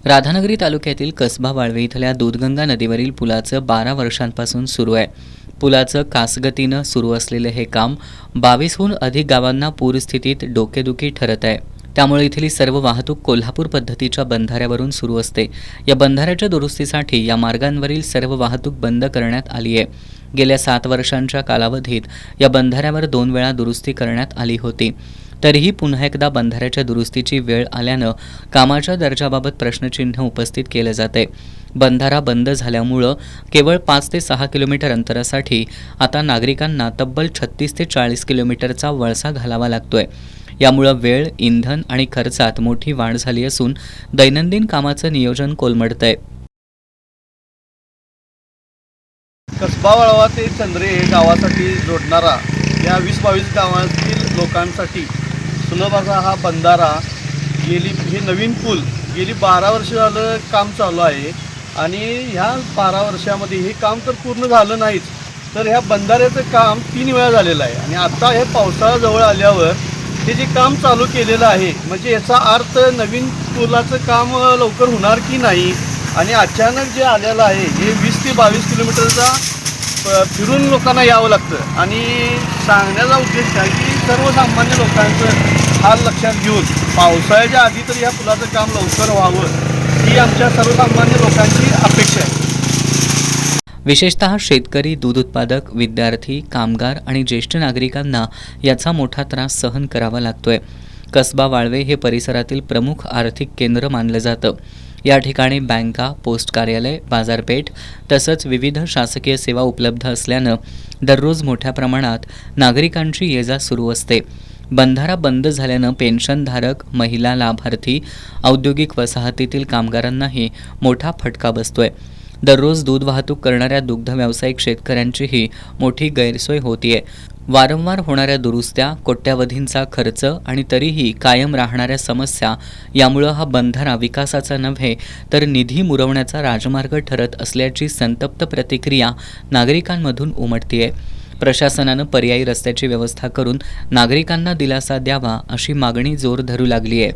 राधानगरी तालुक्यातील कसबा वाळवे इथल्या दूधगंगा नदीवरील पुलाचं 12 वर्षांपासून सुरू आहे. पुलाचं कासगतीनं सुरू असलेलं हे काम 22हून अधिक गावांना पूरस्थितीत डोकेदुखी ठरत आहे. त्यामुळे इथली सर्व वाहतूक कोल्हापूर पद्धतीच्या बंधाऱ्यावरून सुरू असते. या बंधाऱ्याच्या दुरुस्तीसाठी या मार्गांवरील सर्व वाहतूक बंद करण्यात आली आहे. गेल्या 7 वर्षांच्या कालावधीत या बंधाऱ्यावर 2 वेळा दुरुस्ती करण्यात आली होती. तरीही पुन्हा एकदा बंधाऱ्याच्या दुरुस्तीची वेळ आल्यानं कामाच्या दर्जाबाबत प्रश्नचिन्ह उपस्थित केलं जाते. बंधारा बंद झाल्यामुळं केवळ 5 ते 6 किलोमीटर अंतरासाठी आता नागरिकांना तब्बल 36 ते 40 किलोमीटरचा वळसा घालावा लागतोय. यामुळं वेळ, इंधन आणि खर्चात मोठी वाढ झाली असून दैनंदिन कामाचं नियोजन कोलमडतंय. कसबा वाळवा ते चंद्रे गावासाठी जोडणारा या 20-22 गावातील लोकांसाठी सुलभ असा हा बंधारा हे नवीन पूल गेली 12 वर्ष झालं काम चालू आहे. आणि ह्या 12 वर्षामध्ये हे काम तर पूर्ण झालं नाहीच, तर ह्या बंधाऱ्याचं काम 3 वेळा झालेलं आहे. आणि आता हे पावसाळा जवळ आल्यावर हे जे काम चालू केलेलं आहे, म्हणजे याचा अर्थ नवीन पुलाचं काम लवकर होणार की नाही. आणि अचानक जे आलेलं आहे हे 20 ते 22 किलोमीटरचा फिरून लोकांना यावं लागतं. आणि सांगण्याचा उद्देश काय की सर्वसामान्य लोकांचं हाल लक्षात घेऊन पावसाळ्याच्या आधी तर या पुलाचं काम लवकर व्हावं ही आमच्या सर्वसामान्य लोकांची अपेक्षा आहे. विशेषतः शेतकरी, दूध उत्पादक, विद्यार्थी, कामगार आणि ज्येष्ठ नागरिकांना याचा मोठा त्रास सहन करावा लागतोय. कसबा वाळवे हे परिसरातील प्रमुख आर्थिक केंद्र मानलं जातं. या ठिकाणी बँका, पोस्ट कार्यालय, बाजारपेठ तसंच विविध शासकीय सेवा उपलब्ध असल्यानं दररोज मोठ्या प्रमाणात नागरिकांची ये-जा सुरू असते. बंधारा बंद झाल्यानं पेन्शनधारक, महिला लाभार्थी, औद्योगिक वसाहतीतील कामगारांनाही मोठा फटका बसतोय. दररोज दूध वाहतूक करणाऱ्या दुग्ध व्यावसायिक शेतकऱ्यांचीही मोठी गैरसोय होतीये. वारंवार होणाऱ्या दुरुस्त्या, कोट्यावधींचा खर्च आणि तरीही कायम राहणाऱ्या समस्या यामुळं हा बंधारा विकासाचा नव्हे तर निधी मुरवण्याचा राजमार्ग ठरत असल्याची संतप्त प्रतिक्रिया नागरिकांमधून उमटतीये. प्रशासनानं पर्यायी रस्त्याची व्यवस्था करून नागरिकांना दिलासा द्यावा अशी मागणी जोर धरू लागली आहे.